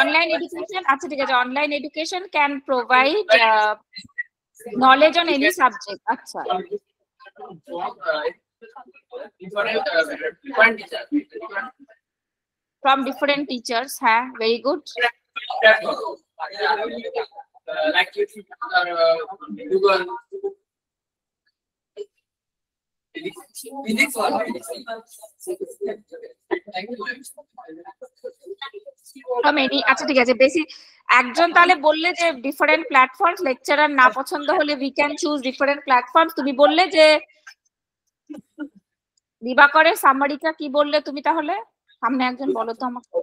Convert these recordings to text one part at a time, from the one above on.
Online education, আচ্ছা ঠিক আছে, online education can provide knowledge on any subject. আচ্ছা, from different teachers. হ্যাঁ, very good. Like Google. আচ্ছা ঠিক আছে, বেসিক একজন তাহলে বললে যে ডিফারেন্ট প্ল্যাটফর্মস, লেকচারার না পছন্দ হলে we can choose different platforms. তুমি বললে যে দিবাকরের সামারিটা কি বললে তুমি? তাহলে সামনে একজন বলো তো আমাকে।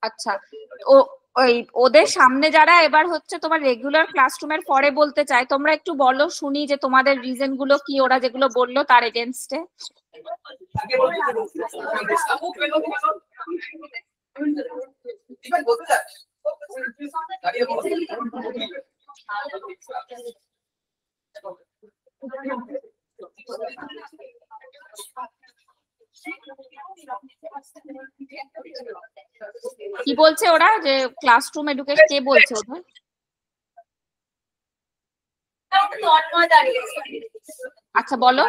আচ্ছা, ওই ওদের সামনে যারা এবার হচ্ছে তোমার রেগুলার ক্লাসরুমের পরে বলতে চায়, তোমরা একটু বলো শুনি যে তোমাদের রিজন গুলো কি, ওরা যেগুলো বললো তার এগেনস্টে। কি বলছে ওরা যে ক্লাসরুম এডুকেশন? কে বলছে ওদের? আচ্ছা বলো।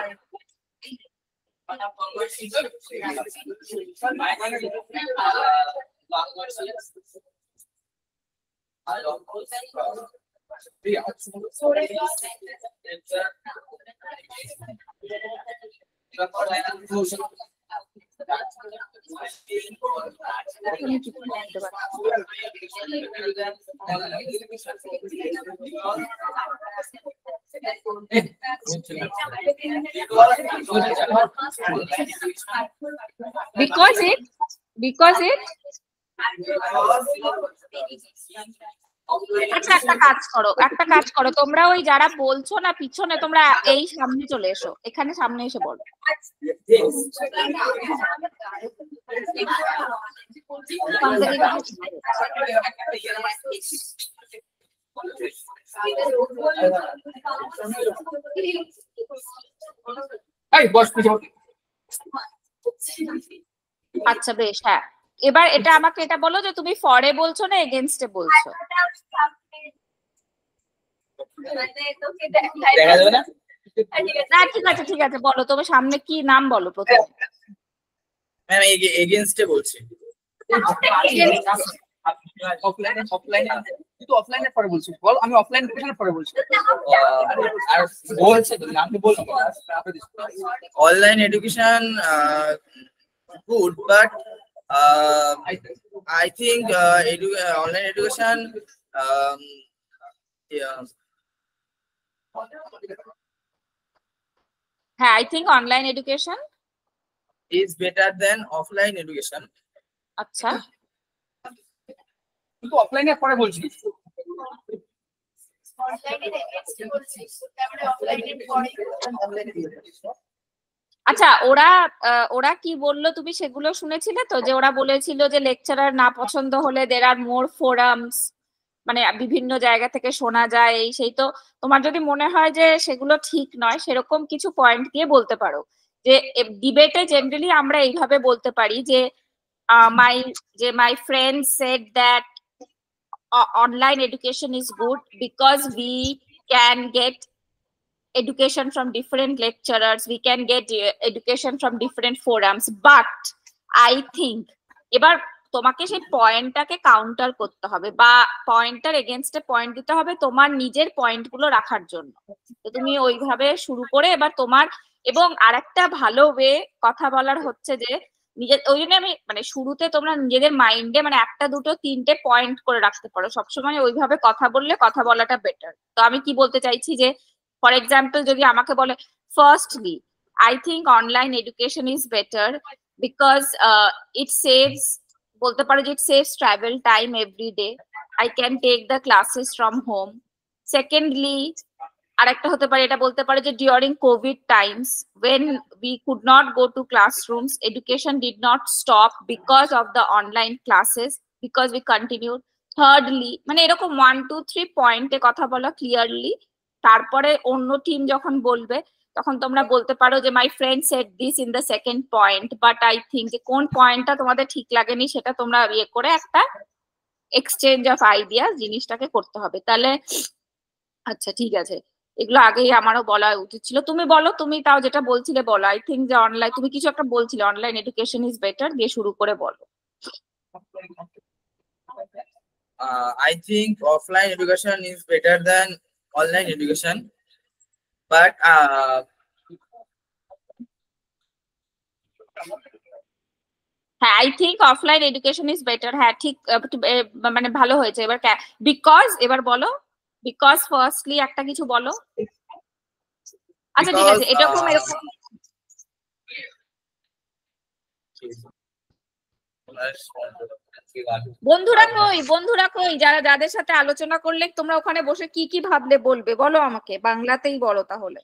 Because it আচ্ছা একটা কাজ করো তোমরা, ওই যারা বলছো না পিছনে, তোমরা এই সামনে চলে এসো, এখানে সামনে এসে বলো। আচ্ছা বেশ, হ্যাঁ এবার এটা আমাকে এটা বলো যে তুমি ফরে বলছো না এগেইনস্টে বলছো? না ঠিক আছে বলো, তুমি সামনে কি নাম বলো প্রথমে। ম্যাম এগেইনস্টে বলছি। অফলাইনের পরে বলছি, বল আমি অফলাইন এডুকেশনের পরে বলছি। আর বলছে তো আপনি বলুন। Online education good, but I think online education I think online education is better than offline education. আচ্ছা, কিন্তু অফলাইনের পরে বলছি। আচ্ছা ওরা কি বললো তুমি সেগুলো শুনেছিলে তো? যে ওরা বলেছিল যে লেকচারার না পছন্দ হলে দের আর মোর ফোরামস, মানে বিভিন্ন জায়গা থেকে শোনা যায় এই সেই। তো তোমার যদি মনে হয় যে সেগুলো ঠিক নয়, সেরকম কিছু পয়েন্ট দিয়ে বলতে পারো। যে ডিবেটে জেনারেলি আমরা এইভাবে বলতে পারি যে my friend said that online education is good because we can get education from different lecturers, we can get education from different forums, but I think এবার তোমাকে সেই পয়েন্টটাকে কাউন্টার করতে হবে বা পয়েন্টার এগেইনস্টে পয়েন্ট দিতে হবে তোমার নিজের পয়েন্ট গুলো রাখার জন্য। তো তুমি ওইভাবে শুরু করে এবার তোমার, এবং আরেকটা ভালো ওয়ে কথা বলার হচ্ছে যে নিজের, ওই জন্য আমি মানে শুরুতে তোমরা নিজেদের মাইন্ডে মানে একটা দুটো তিনটে পয়েন্ট করে রাখতে পারো সবসময়, ওইভাবে কথা বললে কথা বলাটা বেটার। তো আমি কি বলতে চাইছি যে ফর এক্সাম্পল যদি আমাকে বলে firstly I think online education is better because it saves, বলতে পারো যে it saves travel time every day, I can take the classes from home. Secondly আরেকটা হতে পারে, এটা বলতে পারে যে during COVID times when we could not go to classrooms, education did not stop because of the online classes, because we continued. Thirdly মানে এরকম 1 2 3 পয়েন্টে কথা বলা ক্লিয়ারলি, তারপরে অন্য টিম যখন বলবে তখন তোমরা বলতে পারো যে my friend said this in the second point but I think, যে কোন পয়েন্টটা তোমাদের ঠিক লাগেনি সেটা তোমরা ইয়ে করে একটা এক্সচেঞ্জ অফ আইডিয়া জিনিসটাকে করতে হবে। তাহলে আচ্ছা ঠিক আছে, এগুলো আগেই আমারও বলা উচিত ছিল। তুমি বলো, তুমি তাও যেটা বলছিলে বলো। আই থিঙ্ক যে অনলাইন, তুমি কিছু একটা বলছিলে অনলাইন এডুকেশন ইজ বেটার, দিয়ে শুরু করে বলো। I think offline education is better than online education, but হ্যাঁ, I think offline education is better. হ্যাঁ ঠিক, মানে ভালো হয়েছে এবার। বিকজ এবার বলো, বিকজ ফার্স্টলি একটা কিছু বলো। আচ্ছা ঠিক আছে, এরকম এরকম বন্ধুরা কই, বন্ধুরা কই, যারা যাদের সাথে আলোচনা করলে তোমরা ওখানে বসে কি কি ভাবলে বলবে বলো আমাকে, বাংলাতেই বলো তাহলে।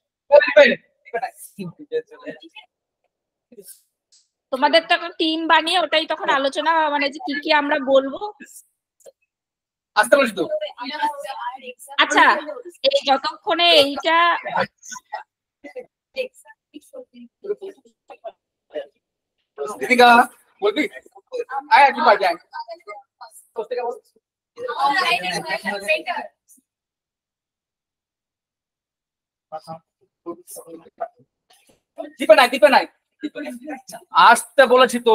তোমাদের তো একটা টিম বানিয়ে ওটাই তখন আলোচনা, মানে যে কি কি আমরা বলবো। আচ্ছা এই যতক্ষণে এইটা दीपिका बोल भी आया की बात है दीपा নাই আসতে বলেছি তো।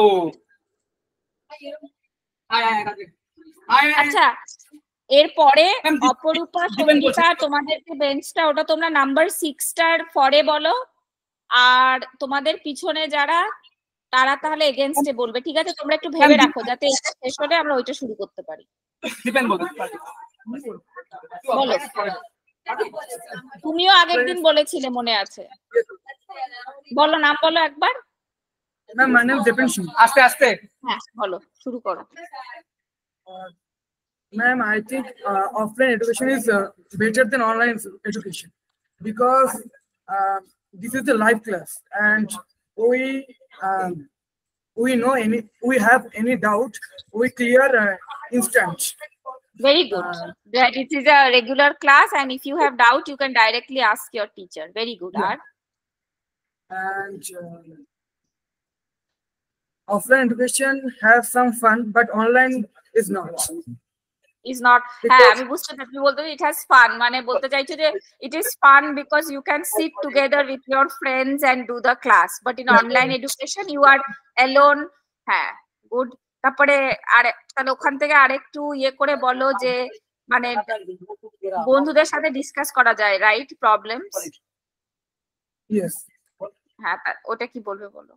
আচ্ছা এরপরে অপরূপা সঙ্গীতা তোমাদের যে বেঞ্চটা ওটা তোমরা নাম্বার 6টার পরে বলো, আর তোমাদের পিছনে যারা তারা তাহলে এগেইনস্টে বলবে, ঠিক আছে? তোমরা একটু ভেবে রাখো যাতে এটা শেষ হলে আমরা ওইটা শুরু করতে পারি। বলো, তুমিও আগের দিন বলেছিলে মনে আছে, বলো নাম বলো একবার। Ma'am my name Dipen Singh. আস্তে আস্তে হ্যাঁ বলো, শুরু করো। Ma'am, I think offline education is better than online education because this is the live class, and we know we have any doubt, we clear instant. Very good. That it is a regular class, and if you have doubt, you can directly ask your teacher. Very good. Yeah. And offline education has some fun, but online is not. Is not. হ্যাঁ আমি বুঝতে পারছি, বলতে it has fun মানে বলতে চাইছো যে it is fun because you can sit together with your friends and do the class, but in online education you are alone. হ্যাঁ গুড। তারপরে আর তাহলে ওখান থেকে আরেকটু ইয়ে করে বলো যে মানে বন্ধুদের সাথে ডিসকাস করা যায়, রাইট? প্রবলেমস। Yes. হ্যাঁ ওটা কি বলবে বলো।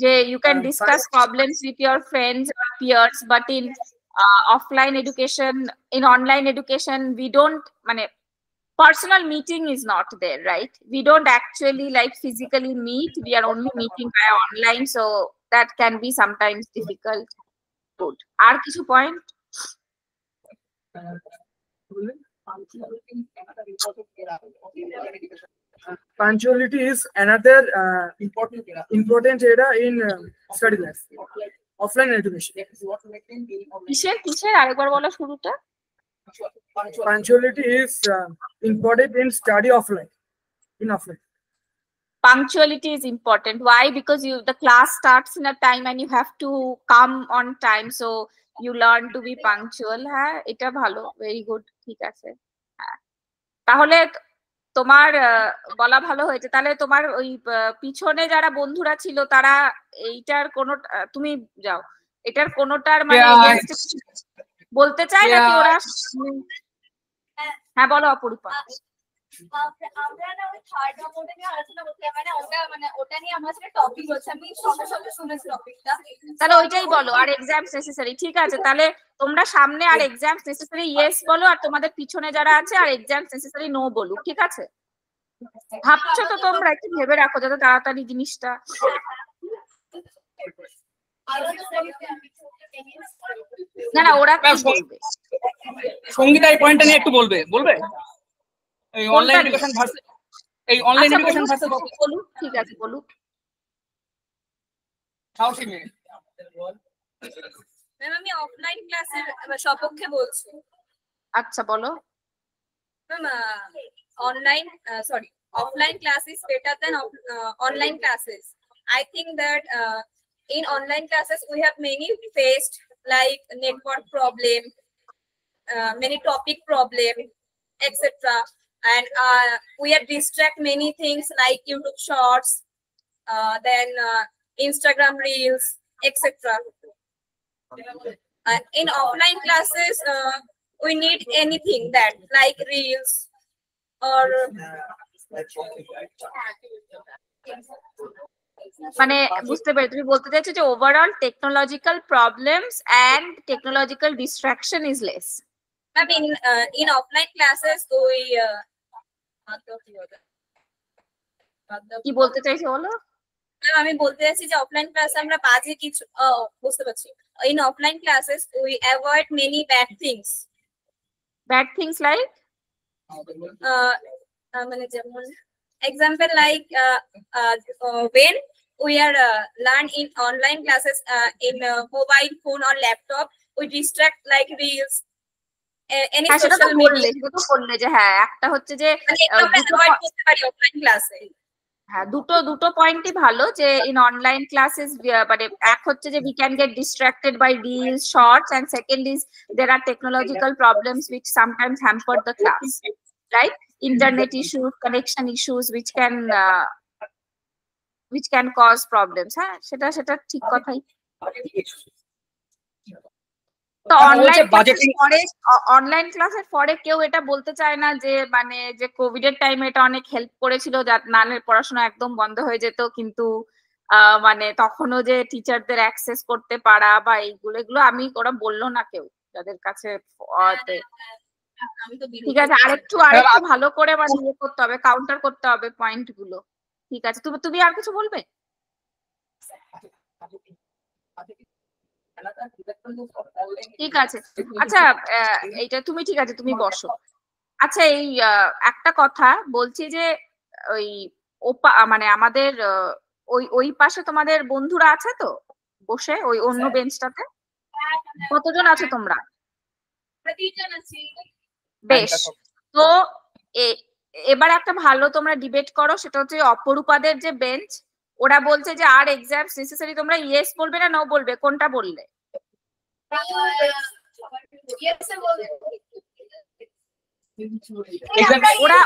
যে you can discuss problems with your friends or peers, but in offline education, in online education we don't, মানে personal meeting is not there, right? We don't actually like physically meet, we are only meeting via online, so that can be sometimes difficult. Good. আর কিছু point? Punctuality is another important area in study life. Offline education. কিসের আরেকবার বলো শুরুটা। Punctuality is important in study offline. In offline. Punctuality is important. Why? Because the class starts in a time and you have to come on time, so you learn to be punctual. হ্যাঁ এটা ভালো, very good, ঠিক আছে। হ্যাঁ তাহলে তোমার বলা ভালো হয়েছে। তাহলে তোমার ওই পিছনে যারা বন্ধুরা ছিল তারা এইটার কোন, তুমি যাও, এটার কোনটার মানে বলতে চাই নাকি ওরা? হ্যাঁ বলো অপরূপা। আমরা না ওই থার্ড নম্বরটা নিয়ে আলোচনা করছিলাম, মানে ওটা নিয়ে আমার সাথে টপিক হচ্ছে, আমি সঙ্গে সঙ্গে শুনেছি টপিকটা। তাহলে ওইটাই বলো, আর এক্সামস নেসেসারি। ঠিক আছে তাহলে তোমরা সামনে আর এক্সামস নেসেসারি ইয়েস বলো, আর তোমাদের পিছনে যারা আছে আর এক্সামস নেসেসারি নো বলো, ঠিক আছে? ভাবছো তো তোমরা, একটু ভেবে রাখো যাতে তাড়াতাড়ি জিনিসটা। না না ওরা কি বলবে? সঙ্গীতা এই পয়েন্টটা নিয়ে একটু বলবে এই অনলাইন এডুকেশন ভার্সেস এই অনলাইন এডুকেশন ভার্সেস বলুক। ঠিক আছে বলুক। সাহসী মেয়ে। ম্যাম আমি অফলাইন ক্লাসের সপক্ষে বলছি। আচ্ছা বলো। Ma'am online sorry, offline class is better than online classes. I think that in online classes we have many faced like network problem, many topic problem, etc. And we have distract many things like YouTube shorts, then Instagram reels, etc. In offline classes, we need anything that like reels or মানে বুঝতে পারি তুমি বলতে চাইছো যে overall technological problems and technological distraction is less. I mean, in offline classes, we কি বলতে চাইছো বলো। আমি বলতে চাইছি যে অফলাইন ক্লাসে আমরা বাজে কিছু বুঝতে পারছি। In offline classes, we avoid many bad things. Bad things like? মানে যেমন example like when we are learn in online classes in mobile phone or laptop, we distract like reels, any social media. সেটা তো বললে যে হ্যাঁ একটা হচ্ছে যে avoid করতে পারি অফলাইন ক্লাসে। হ্যাঁ দুটো পয়েন্টই ভালো যে ইন অনলাইন ক্লাসেস মানে এক হচ্ছে যে we can get distracted by reels, shorts, and second is there are technological problems which sometimes hamper the class, right? Internet issues, connection issues which can cause problems. হ্যাঁ সেটা ঠিক কথাই। তো online ক্লাসের পরে কেউ এটা বলতে চায় না যে মানে যে কোভিড এর টাইমে এটা অনেক হেল্প করেছিল, নাহলে পড়াশোনা একদম বন্ধ হয়ে যেত, কিন্তু মানে তখনও যে টিচারদের অ্যাক্সেস করতে পারা বা এগুলো আমি ওরা বললো না কেউ যাদের কাছে। ঠিক আছে, আরেকটু ভালো করে মানে ইয়ে করতে হবে, কাউন্টার করতে হবে পয়েন্ট গুলো। ঠিক আছে, তুমি আর কিছু বলবে? ঠিক আছে, আচ্ছা এইটা তুমি ঠিক আছে তুমি বসো। আচ্ছা এই একটা কথা বলছি যে ওই মানে আমাদের ওই পাশে তোমাদের বন্ধুরা আছে তো বসে ওই অন্য বেঞ্চটাতে? কতজন আছো তোমরা? বেশ, তো এবার একটা ভালো তোমরা ডিবেট করো, সেটা হচ্ছে অপরূপাদের যে বেঞ্চ, ওরা বলছে যে আর এক্সামস নেসেসারি, তোমরা ইয়েস বলবে না নো বলবে, কোনটা বললে?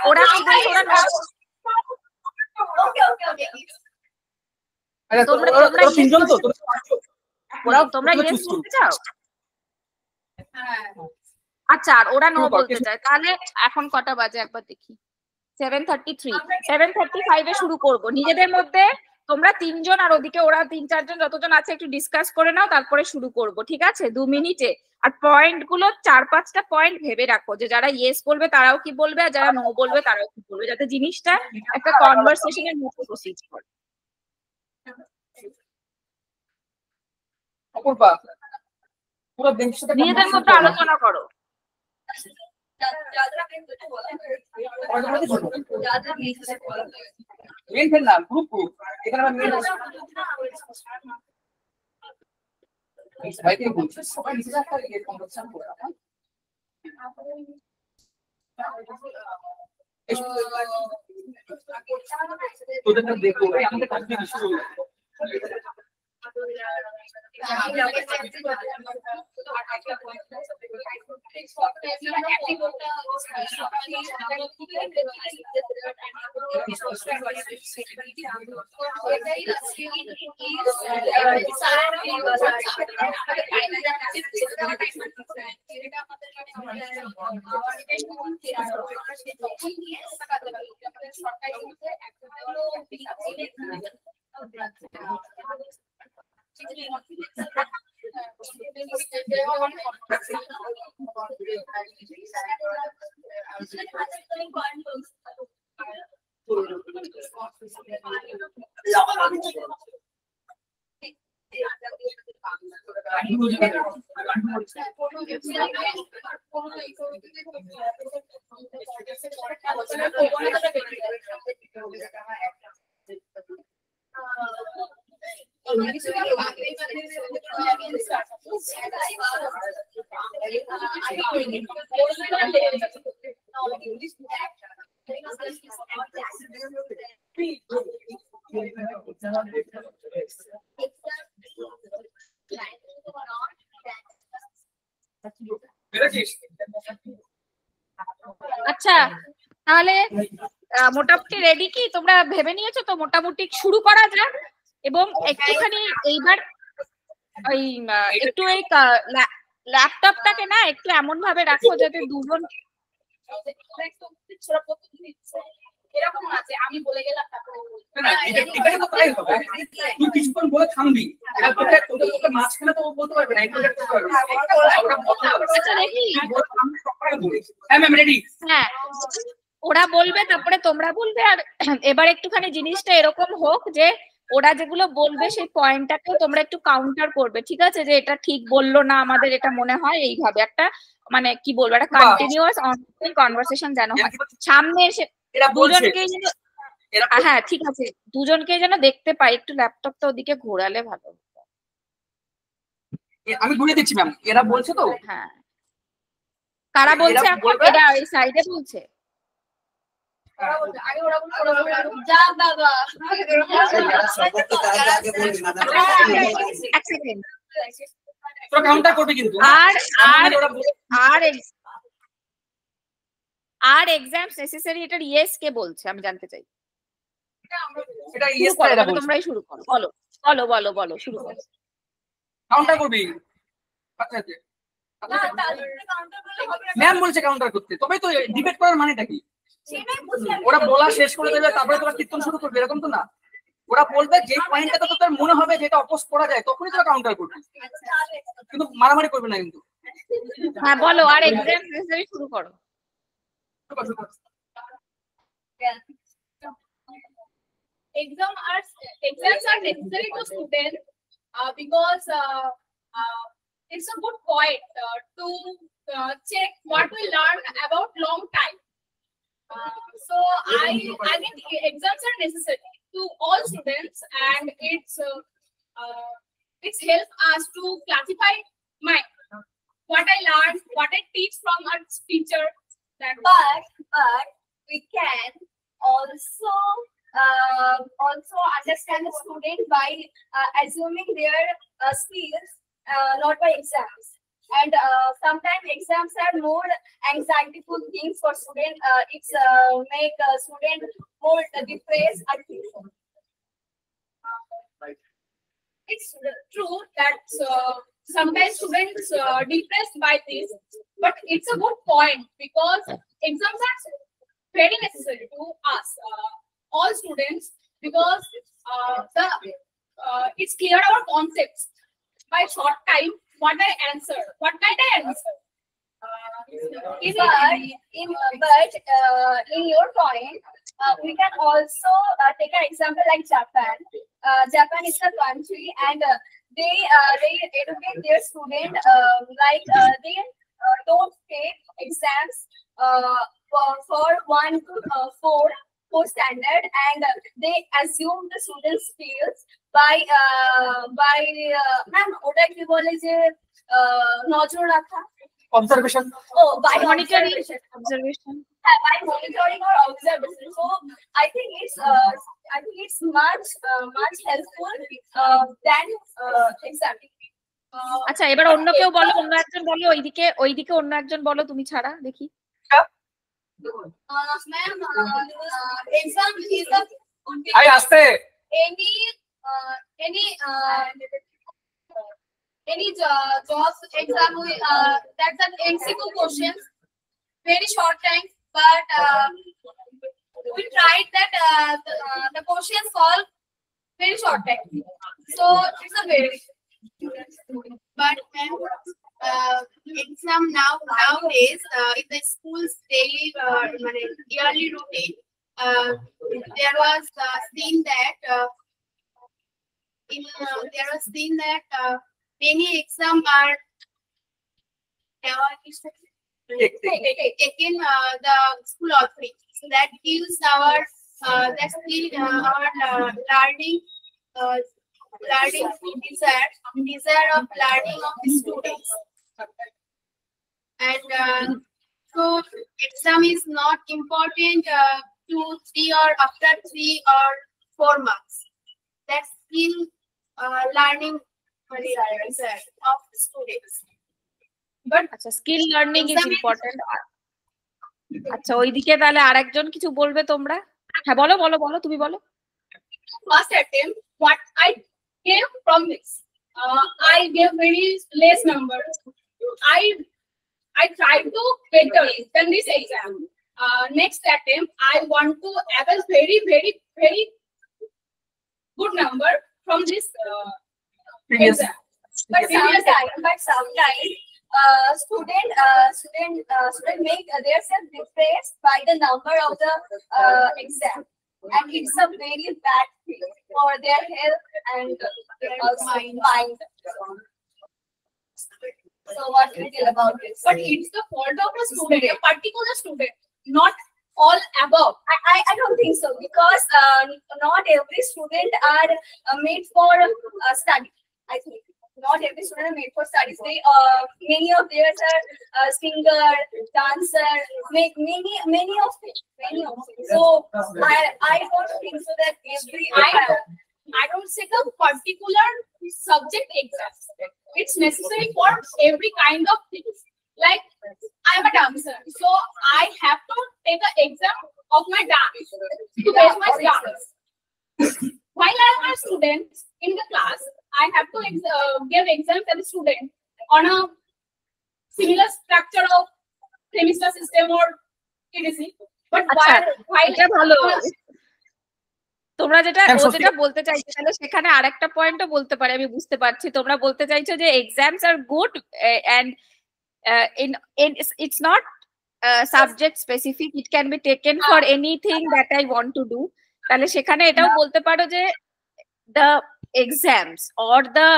ওরা কি বলছে? তোমরা ইয়েস বলতে চাও? আচ্ছা, আর ওরা নো বলতে চায়, তাহলে এখন কটা বাজে একবার দেখি, 7:33, 7:35 এ শুরু করব। নিজেদের মধ্যে তোমরা 3 জন আর ওদিকে ওরা 3-4 জন যতজন আছে একটু ডিসকাস করে নাও, তারপরে শুরু করব, ঠিক আছে? 2 মিনিটে। আর পয়েন্ট গুলো 4-5টা পয়েন্ট ভেবে রাখো, যে যারা ইয়েস বলবে তারাও কি বলবে আর যারা নো বলবে তারাও কি বলবে, যাতে জিনিসটা একটা কনভারসেশনের মতো প্রসিড করে। নিজেদের মধ্যে আলোচনা করো। দেখো আচ্ছা তাহলে মোটামুটি রেডি কি তোমরা ভেবে নিয়েছো তো মোটামুটি শুরু করা যাক এবং একটুখানি এইবার ওই একটু এই ল্যাপটপটাকে না একটু এমন ভাবে রাখো যাতে দুজন এরকম আছে আমি বলে গেলাম তারপরে এটা তো তাই হবে তুই কিছুক্ষণ বলে থামবি তারপরে তোকে মাঝখানে তো বলতে পারবে না একটু করতে পারবে আচ্ছা দেখি হ্যাঁ ম্যাম রেডি হ্যাঁ ওরা বলবে তারপরে তোমরা বলবে আর এবার একটুখানি জিনিসটা এরকম হোক যে ওরা যেগুলো বলবে সেই পয়েন্টটাকেও তোমরা একটু কাউন্টার করবে ঠিক আছে যে এটা ঠিক বললো না আমাদের এটা মনে হয় এইভাবে একটা মানে কি বলবো একটা কন্টিনিউয়াস অনগোয়িং কনভারসেশন যেন হয় সামনে এসে দুজনকেই যেন হ্যাঁ ঠিক আছে দুজনকেই যেন দেখতে পাই একটু ল্যাপটপটা ওদিকে ঘোরালে ভালো আমি ঘুরিয়ে দিচ্ছি ম্যাম এরা বলছে তো হ্যাঁ কারা বলছে এখন এরা ওই সাইডে বলছে এক সেকেন্ড তোরা কাউন্টার করবি কিন্তু আর এক্সামস নেসেসারি এটা ইয়েস কে বলছে আমি জানতে চাই এটা ইয়েস করো তোমরাই শুরু করো বলো বলো বলো বলো শুরু করো কাউন্টার করবি আচ্ছা ম্যাম বলছে কাউন্টার করতে তবেই তো ডিবেট করার মানেটা কি ওরা বলা শেষ করে দেবে তারপরে তোরা কীর্তন শুরু করবে এরকম তো না ওরা বলবে যে পয়েন্টটা তো তোর মনে হবে যেটা অপোজ করা যায় তখনই তোরা কাউন্টার করবি কিন্তু মারামারি করবে না কিন্তু হ্যাঁ বলো আর এক্সাম নেসেসারি শুরু করো exams are necessary to students because it's a good point to check what we learn about long time. So I think exams are necessary to all students, and it's help us to classify what I learned, what I teach from our teacher. But we can also understand the student by assuming their skills, not by exams. And sometimes exams are more anxietyful things for student. It's make a student more depressed. It's true that sometimes students depressed by this, but it's a good point because exams are very necessary to us, all students, because it's clear our concepts by short time. What I answer? What might I answer? In your point, we can also take an example like Japan. Japan is a country, and they educate their student they don't take exams for 1 to 4 standard, and they assume the students' skills by ma'am ওটা কি বলে যে নজর রাখা observation by monitoring observation by monitoring or observation. So I think it's much helpful than examining. আচ্ছা এবার অন্য কেউ বলো অন্য একজন বলো ওইদিকে অন্য একজন বলো তুমি ছাড়া দেখি Ma'am, exam is আই আসতে any job exam that's an MCQ questions, very short time, but we tried that the questions solve very short time, so it's a very but exam nowadays in the school's daily yearly routine, there was seen that many exams are taken the school authority, so that gives our learning learning desire of learning of the students. And so exam is not important 2, 3 or after 3 or 4 months. That's skill learning desire of students. But আচ্ছা, skill learning is Exam is- important. আচ্ছা, ওইদিকে তাহলে আরেকজন কিছু বলবে তোমরা? হ্যাঁ, বলো বলো বলো, তুমি বলো। First attempt, what I gave from this, I gave very less numbers. I tried to better than this exam. Next attempt, I want to have a very good number from this Previous. exam. But sometimes student make themselves depressed by the number of the exam, and it's a very bad thing for their health and also mind. So what do you feel about this? But it's the fault of a student, a particular student, not all above. I don't think so, because not every student are made for study. I think not every student are made for studies. They many of theirs are singer, dancer, make many of them. So I don't think so that every I don't say the particular subject exam. It's necessary for every kind of things. Like I'm a dancer, so I have to take an exam of my dance to base my dance. While I'm a student in the class, I have to give exams as a student on a similar structure of semester system or etc. But আচ্ছা, while এটা ভালো। তোমরা যেটা হ্যাঁ, ও সত্যি। যেটা বলতে চাইছো, তাহলে সেখানে আরেকটা পয়েন্টও বলতে পারে, আমি বুঝতে পারছি। তোমরা বলতে চাইছো যে এক্সামস আর good and it's not subject specific, it can be taken for anything that I want to do. তাহলে সেখানে এটাও বলতে পারো যে the exams or the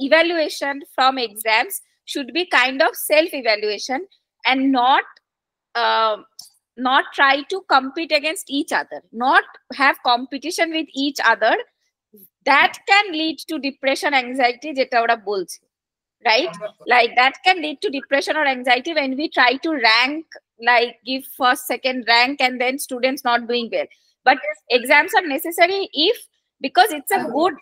evaluation from exams should be kind of self evaluation and not try to compete against each other, not have competition with each other. That can lead to depression, anxiety, jeta ora bolche, right? Like that can lead to depression or anxiety when we try to rank, like give first, second rank, and then students not doing well. But exams are necessary because it's a good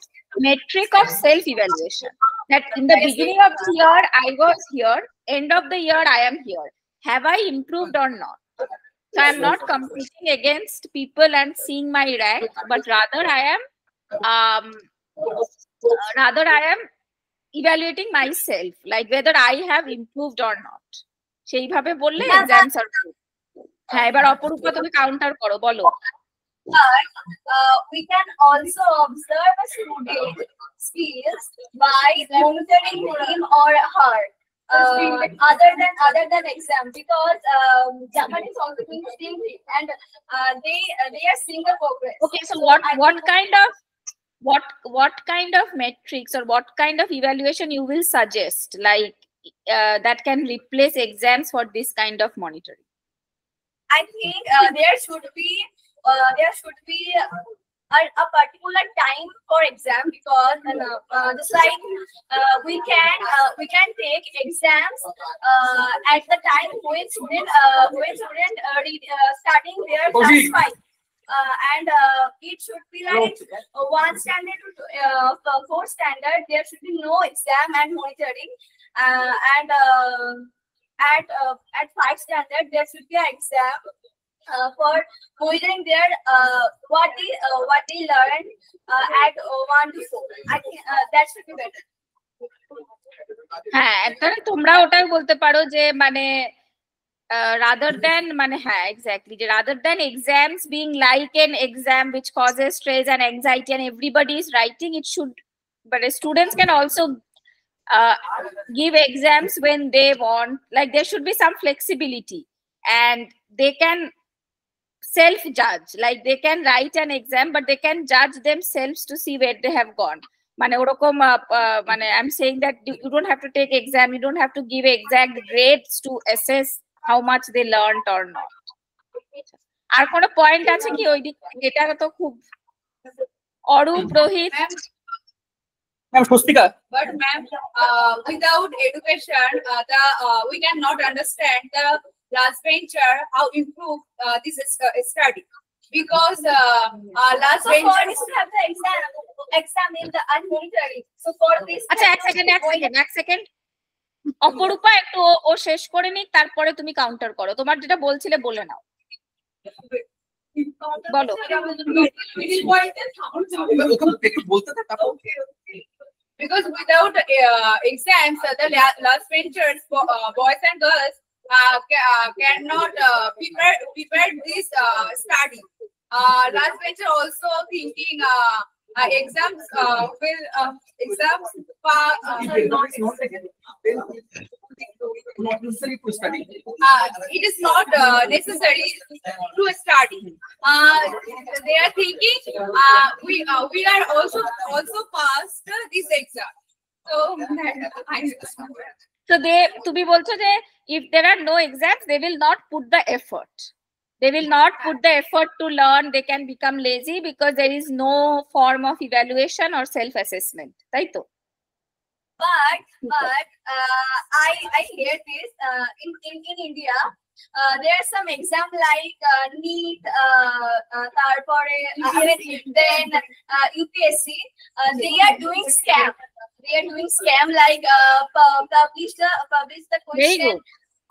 metric of self evaluation, that in the beginning of the year I was here, end of the year I am here. Have I improved or not? So I'm not competing against people and seeing my rank, but rather I am evaluating myself, like whether I have improved or not. সেইভাবে বললে exams আর হ্যাঁ, এবার অপরূপা তুমি counter করো, বলো। we can also observe a student skills by monitoring him or her other than exam, because Japan is also doing the same thing, and they are seeing the progress. Okay, so what kind of metrics or what kind of evaluation you will suggest, like that can replace exams for this kind of monitoring? I think there should be a particular time for exam, because just like we can take exams at the time when student starting their class 5. And it should be like 1 standard to 4 standard. There should be no exam and monitoring. And at 5 standard there should be an exam for monitoring their what they learned at 1 to 4. I think that should be better. হ্যাঁ, একদমই তোমরা ওটাই বলতে পারো যে মানে rather than মানে হ্যাঁ exactly যে rather than exams being like an exam which causes stress and anxiety and everybody is writing, it should, but students can also give exams when they want, like there should be some flexibility and they can self judge, like they can write an exam but they can judge themselves to see where they have gone. মানে ওরকম মানে I'm saying that you don't have to take exam, you don't have to give exact grades to assess how much they learned or not. আর কোনো point আছে কি ওই দিক? এটা তো খুব Arup, Rohit. Ma'am, Swastika. But ma'am, without education, we cannot understand the last bencher how improve this study. Because last So for bencher. this to have the exam in the unmonitoring. So for this. আচ্ছা এক second অপরূপা একটু ও শেষ করে নিক, তারপরে তুমি counter করো, তোমার যেটা বলছিলে বলে নাও, বলো। Because without exams, the last benchers, boys and girls, cannot prepare this study. Last bencher also thinking exams will exams Not necessary to study. it is not necessary to study. They are thinking we are also passed this exam. So তুমি বলছো যে if there are no exams they will not put the effort. They will not put the effort to learn. They can become lazy because there is no form of evaluation or self-assessment. Right? But I hear this in India. There are some exam like NEET, then UPSC. They are doing scam. They are doing scam like publish the question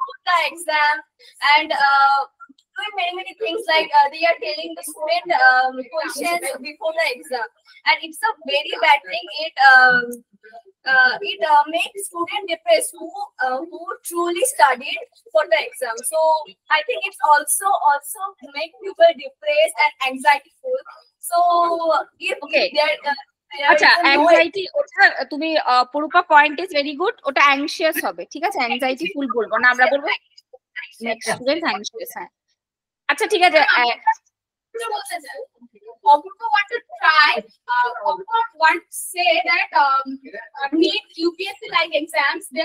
of the exam and doing many things like they are telling the student questions before the exam, and it's a very bad thing. It makes student depressed who truly studied for the exam. So I think it's also make people depressed and anxiety full. So if আচ্ছা anxiety, ওটা তুমি পুরোপা point is very good, ওটা anxious হবে, ঠিক আছে, anxiety ফুল বলবো না, আমরা বলবো নেক্সট স্টুডেন্ট অ্যাংশিয়াস। হ্যাঁ আচ্ছা ঠিক আছে। Oppo want to try. Oppo want to say that NEET, UPSC like exams, they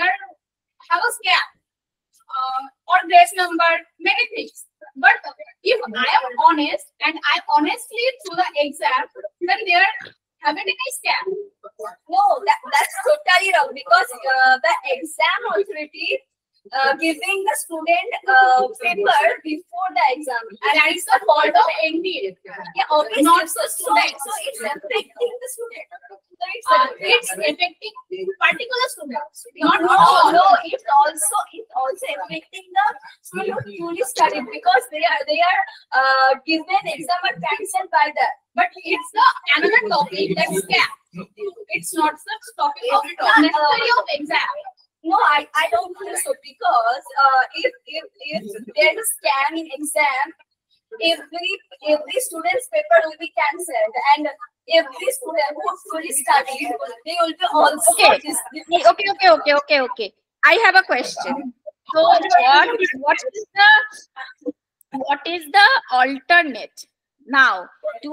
have a scam or grace number, many things. But if I am honest and I honestly through the exam, then there haven't any scam. No, that's totally wrong because the exam authority giving the student paper before the exam, and it's the fault of NDA. Yeah, obviously not the student. So it's affecting the student. So it's affecting particular students. No, it's also affecting the student who truly studied because they are given exam and cancelled by that. But it's another topic that's scam. It's not such topic of necessary of exam. No, I don't think so because if there's a scam in exam, every student's paper will be cancelled, and every student who fully studied, they will be also. Okay. I have a question. So what is the alternate now to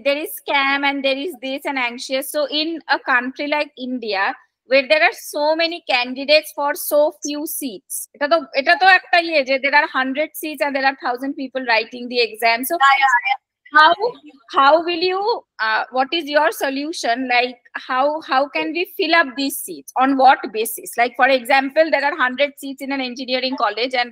there is scam and there is this and anxious. So in a country like India, where there are so many candidates for so few seats, এটা তো একটা যে there are 100 seats and there are 1,000 people writing the exam. So how will you what is your solution, like how can we fill up these seats, on what basis? Like for example, there are 100 seats in an engineering college and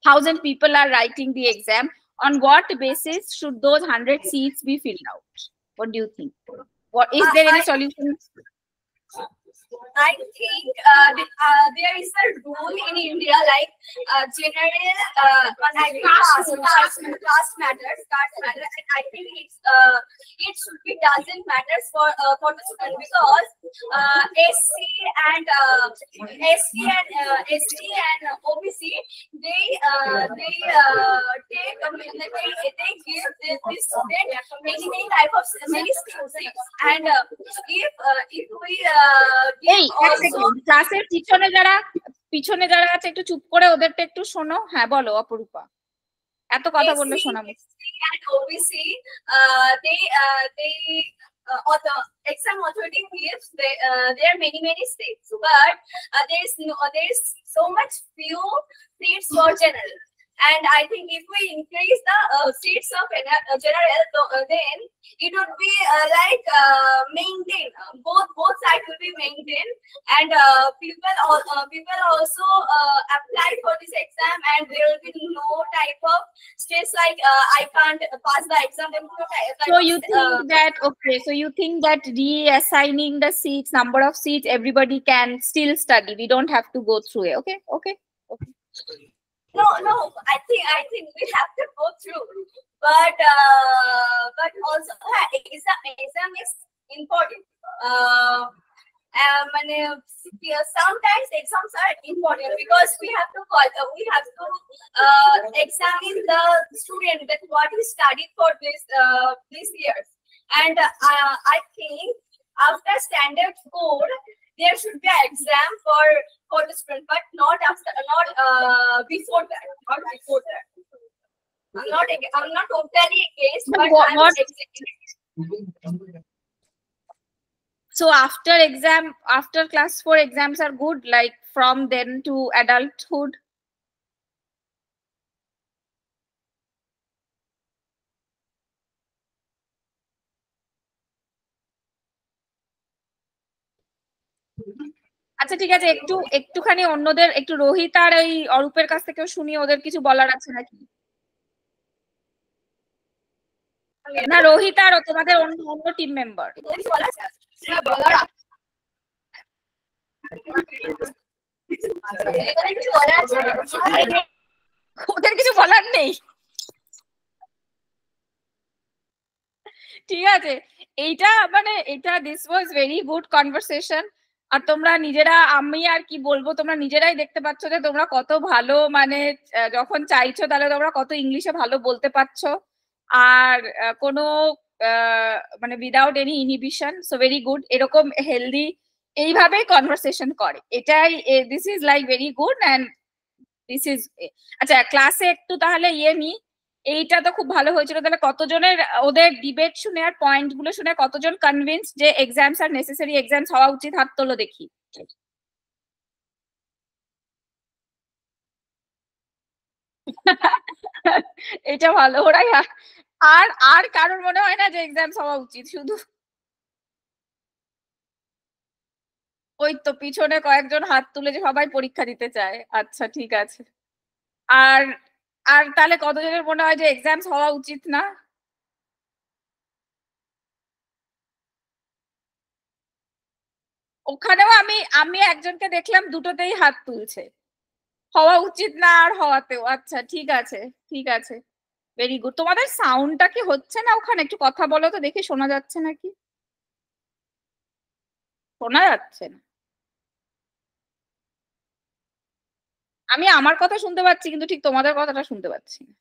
1,000 people are writing the exam. On what basis should those 100 seats be filled out? What do you think? What is there any solution? I think there is a rule in India like general caste matters, and I think it should be doesn't matter for the student because SC and OBC they give this student many type of many skills, and if we ক্লাসের পিছনে যারা আছে একটু চুপ করে ওদেরটা একটু শোনো। হ্যাঁ বলো অপরূপা, এত কথা বললে শোনাবো। OBC they the exam authority gives there are many states, but there is so much few seats for general. And I think if we increase the seats of general, then it would be maintained. Both sides will be maintained, and people also apply for this exam, and there will be no type of stress like I can't pass the exam. So you think that, okay, so you think that reassigning the seats, number of seats, everybody can still study. We don't have to go through it. Okay. No, I think we have to go through, but also exam is important. Sometimes exams are important because we have to examine the student that what he studied for this years, and I think after standard 4 there should be an exam for the student, but not before that. I'm not totally against, but So after class 4 exams are good, like from then to adulthood. আচ্ছা ঠিক আছে, একটুখানি অন্যদের, একটু রোহিত আর এই অরূপের কাছ থেকেও শুনি, ওদের কিছু বলার আছে নাকি? না, রোহিত আর তোমাদের অন্য টিম মেম্বার, ওদের কিছু বলার নেই? ঠিক আছে, এটা this was very good conversation. আর তোমরা নিজেরা, আমি আর কি বলবো, তোমরা নিজেরাই দেখতে পাচ্ছ যে তোমরা কত ভালো, যখন চাইছো তাহলে তোমরা কত ইংলিশে ভালো বলতে পারছো, আর কোনো without any inhibition. So very good. এরকম হেলদি এইভাবেই কনভারসেশন করে, এটাই, this is like very good. And this is, আচ্ছা ক্লাসে একটু তাহলে নি, এইটা তো খুব ভালো হয়েছিল। তাহলে কতজনের ওদের ডিবেট শুনে আর পয়েন্ট গুলো শুনে কতজন কনভিন্স যে এক্সামস আর নেসেসারি এক্সামস হওয়া উচিত? হাত তোলো দেখি। এটা ভালো, ওরাই। আর কারোর মনে হয় না যে এক্সামস হওয়া উচিত? শুধু ওই তো পিছনে কয়েকজন হাত তুলে যে সবাই পরীক্ষা দিতে চায়। আচ্ছা ঠিক আছে। আর তাহলে কতজনের মনে হয় যে এক্সামস হওয়া উচিত না? ওখানেও আমি একজনকে দেখলাম দুটোতেই হাত তুলছে, হওয়া উচিত না আর হওয়াতেও। আচ্ছা ঠিক আছে, ভেরি গুড। তোমাদের সাউন্ডটা কি হচ্ছে না ওখানে? একটু কথা বলো তো দেখি, শোনা যাচ্ছে নাকি? শোনা যাচ্ছে না। আমি আমার কথা শুনতে পাচ্ছি, কিন্তু ঠিক তোমাদের কথাটা শুনতে পাচ্ছি না।